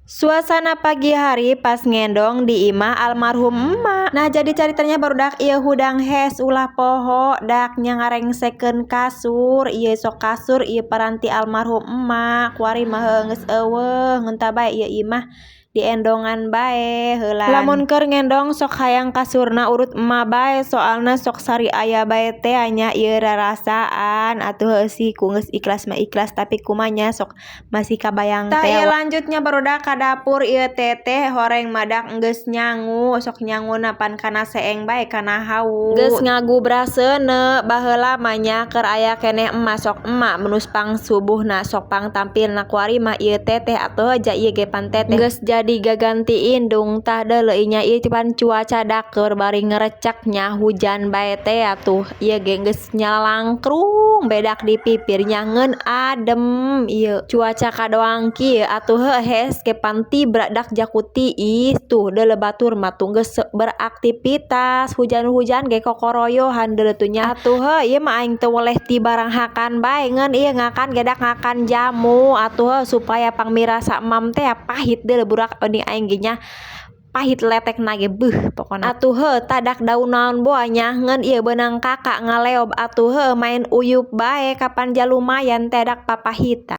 Suasana pagi hari pas ngendong di imah almarhum emak. Nah jadi ceritanya barudak ieu hudang hes ulah poho dak nya ngarengseken kasur ieu sok kasur ieu paranti almarhum emak kuari mah geus eueuh ngeun tah bae ieu imah diendongan bae heulan. Lamun keur ngendong sok hayang kasurna urut emak bae soalna sok sari aya bae teh nya ieu rarasaan atuh heuh sih ku geus ikhlas mah ikhlas tapi kumaha sok masih kabayang teh. Tah ieu lanjutnya barudak ka dapur ieu teteh horeng madak geus nyangu sok nyanguna pan kana seeng bae kana hawu. Geus ngagubraseuneu baheula mah nya keur aya keneh emak sok emak menus pang subuhna sok pang tampilna kuari mah ieu teteh atuh ja ieu ge pan teteh geus jadi gaganti indung tah deuleuy nya ieu pan cuaca daker bari ngarecek nya hujan bae teh atuh ieu ge geus nyalangkrung bedak di pipir nya ngeun adem ieu cuaca kadoang kieu atuh heuh hes ke pan tibra dak jaku tiis tuh deuleu batur mah tuh geus beraktivitas hujan-hujan ge kokoroyohan deuleu tuh nya atuh heuh ieu mah aing teu weleh ti barang hakan bae ngeun ieu ngakan ge dak ngakan jamu atuh heuh supaya pang mirasa emam teh pahit deuleu burak nih aing ge nya pahit letekna ge beuh pokona atuh heuh tadak daun naon boa nya ngeun ieu beunang kakak ngaleob atuh heuh main uyup bae kapan jalumayan teh dak papahitan.